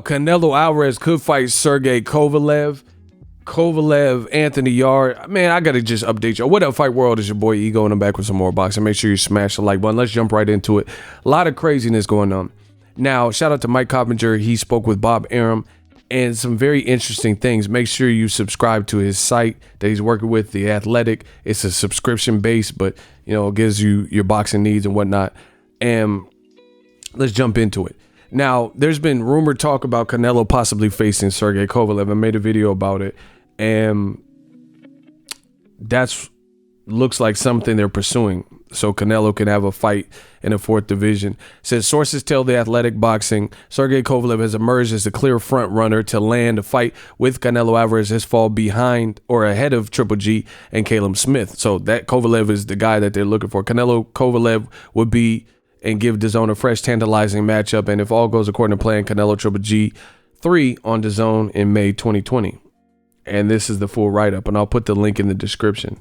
Canelo Alvarez could fight Sergey Kovalev. Anthony Yarde. Man, I gotta just update you. What up, Fight World? It's your boy Ego, and I'm back with some more boxing. Make sure you smash the like button. Let's jump right into it. A lot of craziness going on. Now, shout out to Mike Coppinger. He spoke with Bob Arum and some very interesting things. Make sure you subscribe to his site that he's working with, The Athletic. It's a subscription base, but it gives you your boxing needs and whatnot. And let's jump into it. Now, there's been rumored talk about Canelo possibly facing Sergey Kovalev. I made a video about it, and that's looks like something they're pursuing. So Canelo can have a fight in the 4th division. Says sources tell The Athletic Boxing, Sergey Kovalev has emerged as the clear front runner to land a fight with Canelo Alvarez. His fall behind or ahead of Triple G and Caleb Smith. So that Kovalev is the guy that they're looking for. Canelo Kovalev would be and give DAZN a fresh, tantalizing matchup. And if all goes according to plan, Canelo Triple G 3 on DAZN in May 2020. And this is the full write-up, and I'll put the link in the description,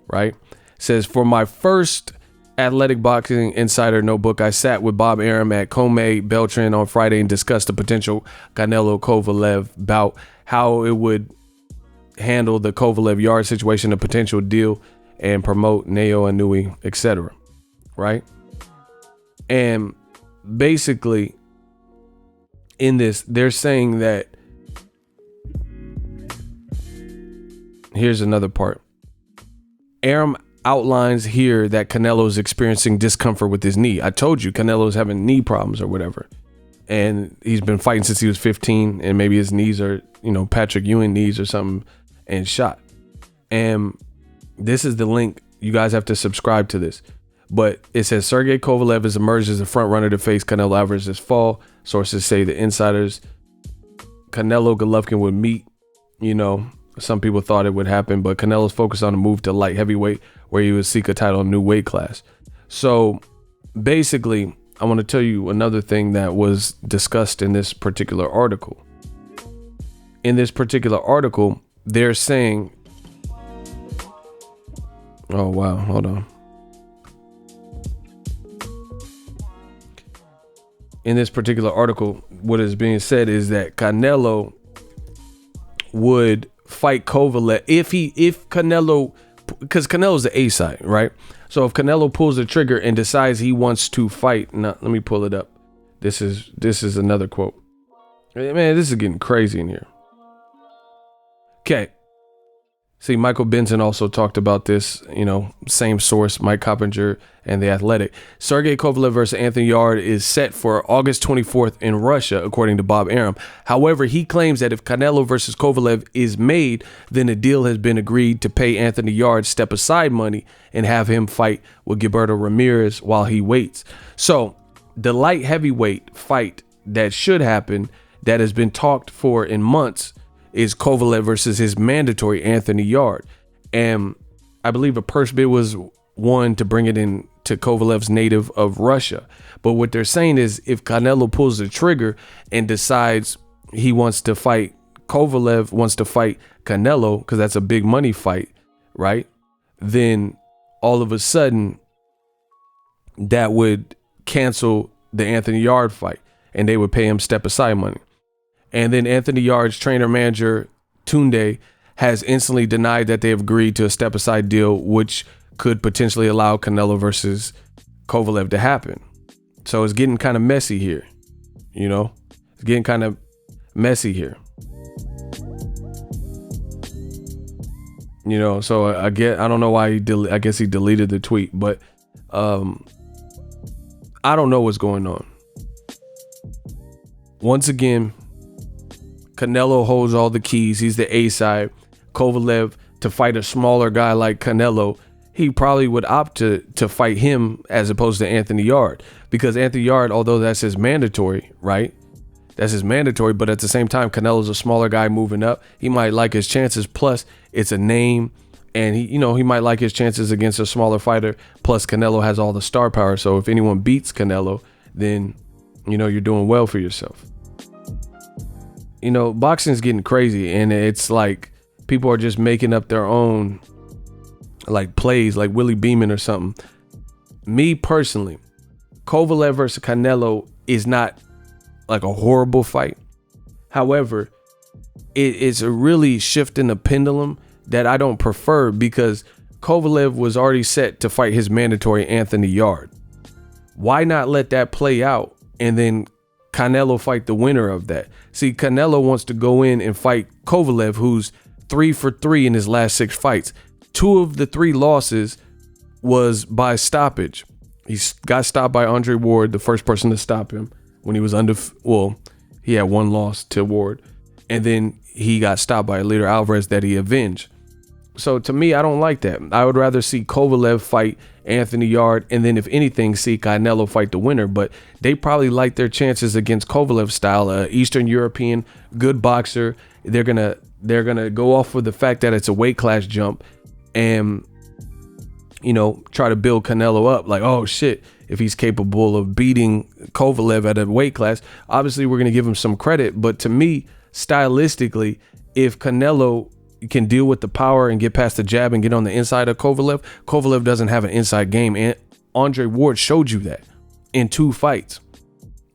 right? It says, for my first Athletic Boxing Insider notebook, I sat with Bob Arum at Comey Beltran on Friday and discussed the potential Canelo Kovalev bout, how it would handle the Kovalev Yarde situation, a potential deal, and promote Neo Anui, etc. Right? And basically, in this, they're saying that, here's another part. Arum outlines here that Canelo is experiencing discomfort with his knee. I told you Canelo's having knee problems or whatever. And he's been fighting since he was 15, and maybe his knees are, Patrick Ewing knees or something, and shot. And this is the link. You guys have to subscribe to this. But it says Sergey Kovalev has emerged as a front runner to face Canelo Alvarez this fall. Sources say the insiders, Canelo Golovkin would meet. Some people thought it would happen, but Canelo's focused on a move to light heavyweight where he would seek a title in a new weight class. So basically, I want to tell you another thing that was discussed in this particular article. In this particular article, they're saying, oh, wow, hold on. In this particular article, what is being said is that Canelo would fight Kovalev if Canelo, because Canelo's the A side, right? So if Canelo pulls the trigger and decides he wants to fight, now let me pull it up. This is another quote. Man, this is getting crazy in here. Okay. See, Michael Benson also talked about this, same source, Mike Coppinger and The Athletic. Sergey Kovalev versus Anthony Yarde is set for August 24th in Russia, according to Bob Arum. However, he claims that if Canelo versus Kovalev is made, then a deal has been agreed to pay Anthony Yarde step-aside money and have him fight with Gilberto Ramirez while he waits. So the light heavyweight fight that should happen, that has been talked for in months, is Kovalev versus his mandatory Anthony Yarde. And I believe a purse bid was won to bring it in to Kovalev's native of Russia. But what they're saying is if Canelo pulls the trigger and decides he wants to fight, Kovalev wants to fight Canelo, because that's a big money fight, right? Then all of a sudden that would cancel the Anthony Yarde fight and they would pay him step aside money. And then Anthony Yarde's trainer manager, Tunde, has instantly denied that they have agreed to a step-aside deal, which could potentially allow Canelo versus Kovalev to happen. So it's getting kind of messy here. It's getting kind of messy here. So I don't know why I guess he deleted the tweet, but I don't know what's going on. Once again, Canelo holds all the keys. He's the A side. Kovalev, to fight a smaller guy like Canelo, he probably would opt to fight him as opposed to Anthony Yarde, because Anthony Yarde, although that's his mandatory, right? That's his mandatory, but at the same time, Canelo's a smaller guy moving up. He might like his chances. Plus, it's a name, and he might like his chances against a smaller fighter. Plus, Canelo has all the star power. So if anyone beats Canelo, then you're doing well for yourself. Boxing is getting crazy, and it's like people are just making up their own like plays, like Willie Beeman or something. Me personally, Kovalev versus Canelo is not like a horrible fight. However, it's a really shift in the pendulum that I don't prefer, because Kovalev was already set to fight his mandatory Anthony Yarde. Why not let that play out and then Canelo fight the winner of that? See, Canelo wants to go in and fight Kovalev, who's 3 for 3 in his last 6 fights. 2 of the 3 losses was by stoppage. He got stopped by Andre Ward, the first person to stop him when he was he had 1 loss to Ward. And then he got stopped by Alito Alvarez that he avenged. So to me, I don't like that. I would rather see Kovalev fight Anthony Yarde, and then if anything, see Canelo fight the winner. But they probably like their chances against Kovalev style, Eastern European, good boxer. They're gonna go off with the fact that it's a weight class jump, and try to build Canelo up like, oh shit, if he's capable of beating Kovalev at a weight class, obviously we're gonna give him some credit. But to me, stylistically, if Canelo can deal with the power and get past the jab and get on the inside of Kovalev doesn't have an inside game, and Andre Ward showed you that in 2 fights,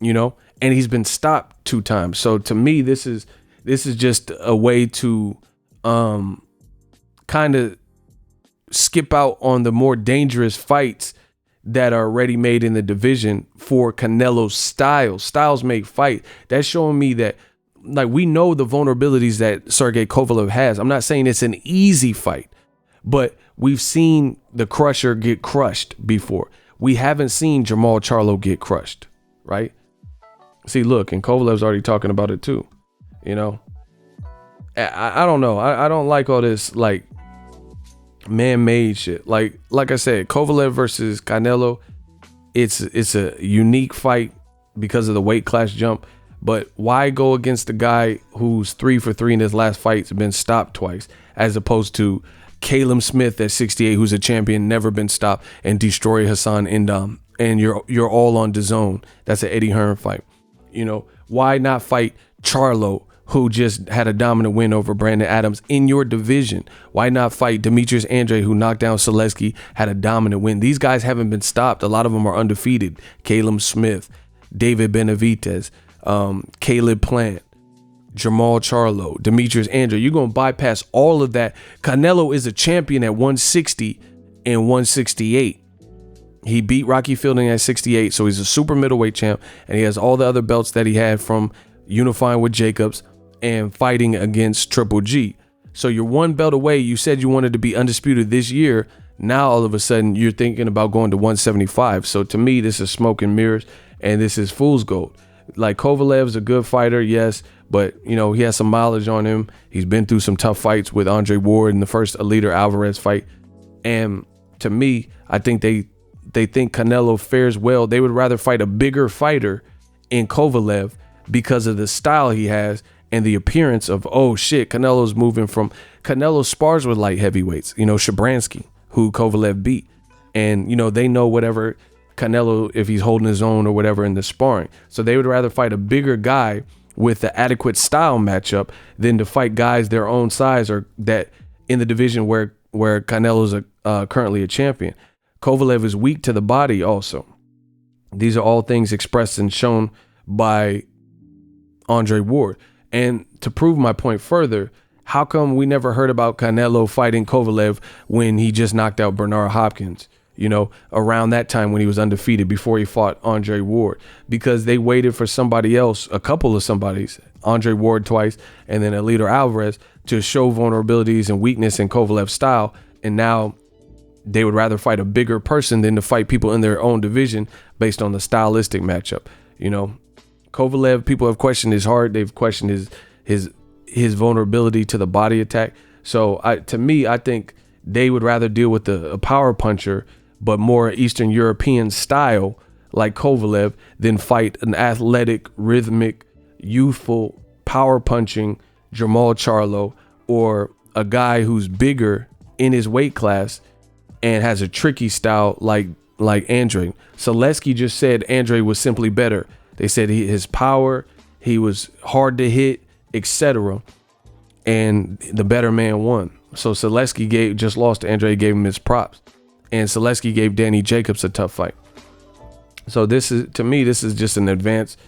and he's been stopped 2 times. So to me, this is just a way to kind of skip out on the more dangerous fights that are already made in the division for Canelo's styles make fight. That's showing me that, like, we know the vulnerabilities that Sergey Kovalev has. I'm not saying it's an easy fight, but we've seen the crusher get crushed before. We haven't seen Jamal Charlo get crushed, right? See, look, and Kovalev's already talking about it too. I don't know. I don't like all this like man-made shit. Like I said, Kovalev versus Canelo, it's a unique fight because of the weight class jump. But why go against the guy who's 3 for 3 in his last fights, been stopped twice, as opposed to Caleb Smith at 68, who's a champion, never been stopped, and destroy Hassan Ndam, and you're all on DAZN. That's an Eddie Hearn fight. Why not fight Charlo, who just had a dominant win over Brandon Adams in your division? Why not fight Demetrius Andrade, who knocked down Selesky, had a dominant win? These guys haven't been stopped. A lot of them are undefeated. Caleb Smith, David Benavidez, Caleb Plant, Jamal Charlo, Demetrius Andrade. You're going to bypass all of that. Canelo is a champion at 160 and 168. He beat Rocky Fielding at 68, so he's a super middleweight champ, and he has all the other belts that he had from unifying with Jacobs and fighting against Triple G. So you're 1 belt away. You said you wanted to be undisputed this year. Now all of a sudden you're thinking about going to 175. So to me, this is smoke and mirrors, and this is fool's gold. Like, Kovalev's a good fighter, yes, but he has some mileage on him. He's been through some tough fights with Andre Ward in the first Alito Alvarez fight. And to me, I think they think Canelo fares well. They would rather fight a bigger fighter in Kovalev because of the style he has and the appearance of, oh shit, Canelo spars with light heavyweights, Shabransky, who Kovalev beat. And, they know whatever Canelo, if he's holding his own or whatever in the sparring. So they would rather fight a bigger guy with the adequate style matchup than to fight guys their own size or that in the division where Canelo's currently a champion. Kovalev is weak to the body also. These are all things expressed and shown by Andre Ward. And to prove my point further, how come we never heard about Canelo fighting Kovalev when he just knocked out Bernard Hopkins? Around that time when he was undefeated before he fought Andre Ward, because they waited for somebody else, a couple of somebodies, Andre Ward twice, and then Alito Alvarez, to show vulnerabilities and weakness in Kovalev's style. And now they would rather fight a bigger person than to fight people in their own division based on the stylistic matchup. Kovalev, people have questioned his heart. They've questioned his vulnerability to the body attack. So to me, I think they would rather deal with a power puncher, but more Eastern European style like Kovalev, than fight an athletic, rhythmic, youthful, power punching Jamal Charlo, or a guy who's bigger in his weight class and has a tricky style like Andre. Selesky just said Andre was simply better. They said his power, he was hard to hit, etc. and the better man won. So Zaleski just lost to Andre, gave him his props, and Zaleski gave Danny Jacobs a tough fight. So to me, this is just an advanced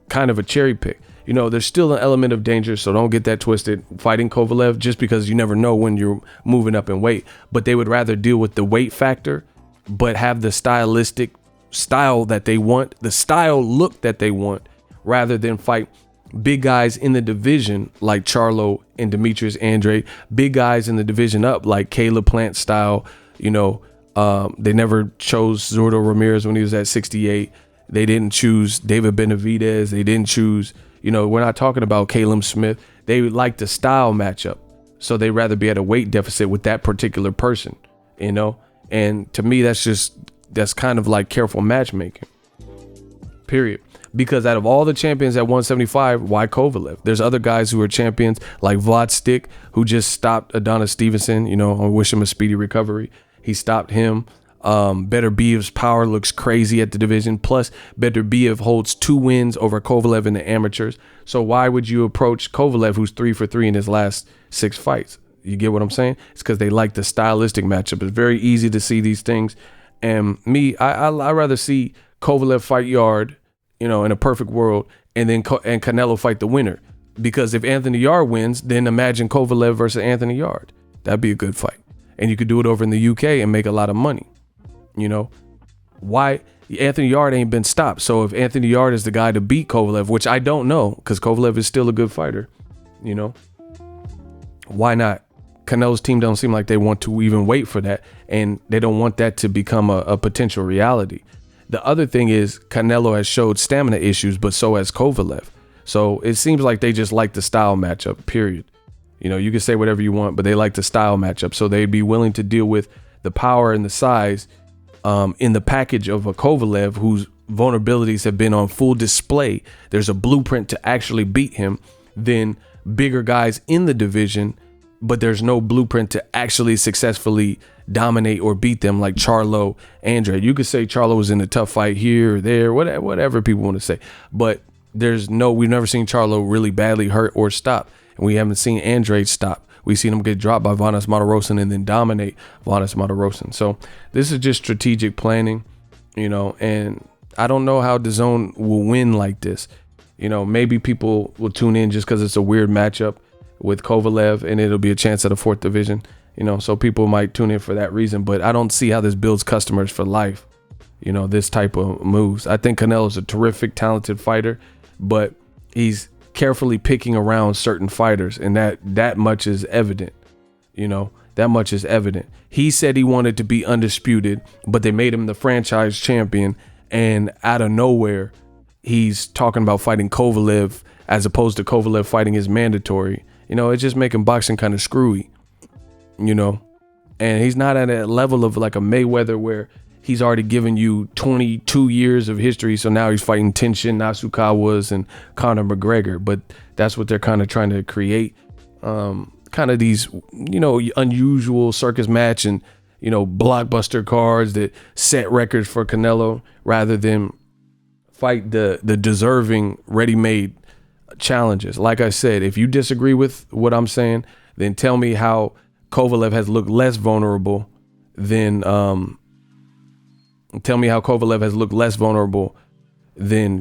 kind of a cherry pick. You know, there's still an element of danger, so don't get that twisted fighting Kovalev, just because you never know when you're moving up in weight. But they would rather deal with the weight factor, but have the stylistic style that they want, the style look that they want, rather than fight big guys in the division like Charlo and Demetrius Andrade, big guys in the division up like Caleb Plant style. You know, they never chose Zurdo Ramirez when he was at 68. They didn't choose David Benavidez. They didn't choose, you know, we're not talking about Caleb Smith. They like the style matchup. So they'd rather be at a weight deficit with that particular person, you know? And to me, that's kind of like careful matchmaking, period. Because out of all the champions at 175, why Kovalev? There's other guys who are champions like Vlad Stick, who just stopped Adonis Stevenson. You know, I wish him a speedy recovery. He stopped him. Beterbiev's power looks crazy at the division. Plus, Beterbiev holds 2 wins over Kovalev in the amateurs. So why would you approach Kovalev, who's 3 for 3 in his last 6 fights? You get what I'm saying? It's because they like the stylistic matchup. It's very easy to see these things. And me, I rather see Kovalev fight Yarde, you know, in a perfect world, and then and Canelo fight the winner. Because if Anthony Yarde wins, then imagine Kovalev versus Anthony Yarde. That'd be a good fight. And you could do it over in the UK and make a lot of money. You know, why Anthony Yarde ain't been stopped. So if Anthony Yarde is the guy to beat Kovalev, which I don't know, because Kovalev is still a good fighter, you know, why not? Canelo's team don't seem like they want to even wait for that, and they don't want that to become a potential reality. The other thing is Canelo has showed stamina issues, but so has Kovalev. So it seems like they just like the style matchup, period. You know, you can say whatever you want, but they like the style matchup. So they'd be willing to deal with the power and the size in the package of a Kovalev whose vulnerabilities have been on full display. There's a blueprint to actually beat him, than bigger guys in the division, but there's no blueprint to actually successfully dominate or beat them like Charlo, Andrade. You could say Charlo was in a tough fight here or there, whatever people want to say, but we've never seen Charlo really badly hurt or stop, and we haven't seen Andrade stop. We've seen him get dropped by Vanes Martirosyan and then dominate Vanes Martirosyan. So this is just strategic planning, you know, and I don't know how DAZN will win like this. You know, maybe people will tune in just because it's a weird matchup with Kovalev and it'll be a chance at a 4th division, you know, so people might tune in for that reason. But I don't see how this builds customers for life, you know, this type of moves. I think Canelo's a terrific, talented fighter, but he's carefully picking around certain fighters, and that much is evident. You know, that much is evident. He said he wanted to be undisputed, but they made him the franchise champion, and out of nowhere he's talking about fighting Kovalev as opposed to Kovalev fighting his mandatory. You know, it's just making boxing kind of screwy, you know, and he's not at a level of like a Mayweather where he's already given you 22 years of history. So now he's fighting Tenshin Nasukawas and Conor McGregor. But that's what they're kind of trying to create. Kind of these, you know, unusual circus match and, you know, blockbuster cards that set records for Canelo rather than fight the deserving ready-made challenges. Like I said, if you disagree with what I'm saying, then tell me how Kovalev has looked less vulnerable than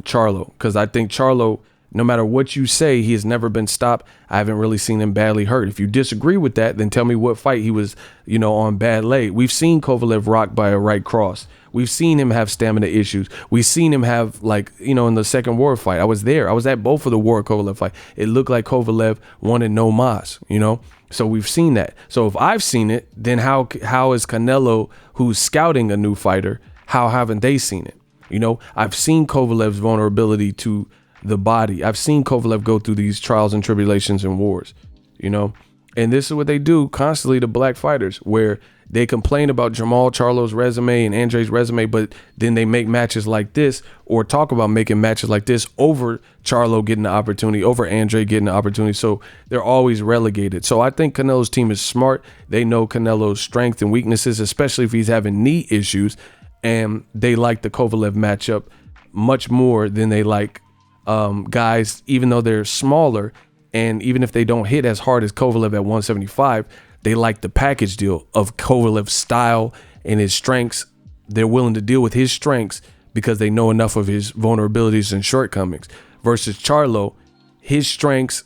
Charlo, because I think Charlo, no matter what you say, he has never been stopped. I haven't really seen him badly hurt. If you disagree with that, then tell me what fight he was, you know, on bad leg. We've seen Kovalev rocked by a right cross. We've seen him have stamina issues. We've seen him have, like, you know, in the second Ward fight. I was there. I was at both of the Ward Kovalev fight. It looked like Kovalev wanted no mas, you know? So we've seen that. So if I've seen it, then how is Canelo, who's scouting a new fighter, how haven't they seen it? You know, I've seen Kovalev's vulnerability to the body. I've seen Kovalev go through these trials and tribulations and wars, you know, and this is what they do constantly to black fighters, where they complain about Jamal Charlo's resume and Andre's resume, but then they make matches like this or talk about making matches like this over Charlo getting the opportunity, over Andre getting the opportunity. So they're always relegated. So I think Canelo's team is smart. They know Canelo's strengths and weaknesses, especially if he's having knee issues, and they like the Kovalev matchup much more than they like guys, even though they're smaller And even if they don't hit as hard as Kovalev at 175, they like the package deal of Kovalev's style and his strengths. They're willing to deal with his strengths because they know enough of his vulnerabilities and shortcomings. Versus Charlo, his strengths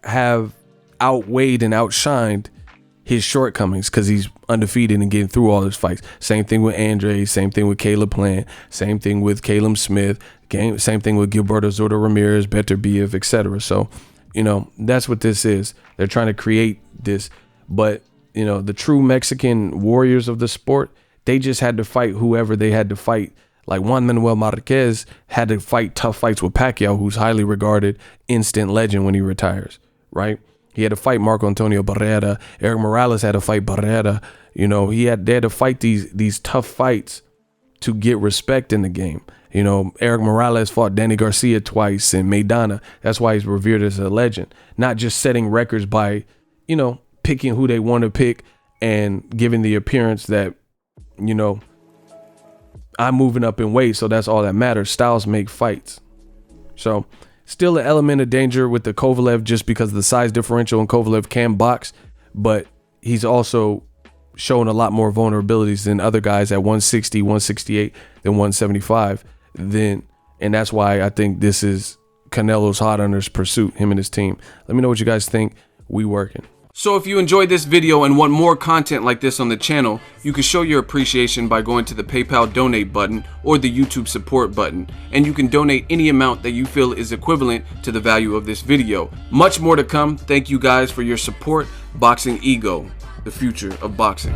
have outweighed and outshined his shortcomings because he's undefeated and getting through all his fights. Same thing with Andre, same thing with Caleb Plant, same thing with Caleb Smith, same thing with Gilberto Zordo Ramirez, Beterbiev, etc. So, you know, that's what this is. They're trying to create this, but you know, the true Mexican warriors of the sport, they just had to fight whoever they had to fight. Like Juan Manuel Marquez had to fight tough fights with Pacquiao, who's highly regarded, instant legend when he retires, right? He had to fight Marco Antonio Barrera. Eric Morales had to fight Barrera. You know, they had to fight these tough fights to get respect in the game. You know, Eric Morales fought Danny Garcia twice and Maidana. That's why he's revered as a legend. Not just setting records by, you know, picking who they want to pick and giving the appearance that, you know, I'm moving up in weight, so that's all that matters. Styles make fights. So still an element of danger with the Kovalev just because of the size differential, and Kovalev can box, but he's also shown a lot more vulnerabilities than other guys at 160, 168, than 175. And that's why I think this is Canelo's hot runner's pursuit, him and his team. Let me know what you guys think. We working. So if you enjoyed this video and want more content like this on the channel, you can show your appreciation by going to the PayPal donate button or the YouTube support button, and you can donate any amount that you feel is equivalent to the value of this video. Much more to come. Thank you guys for your support. Boxing Ego, the future of boxing.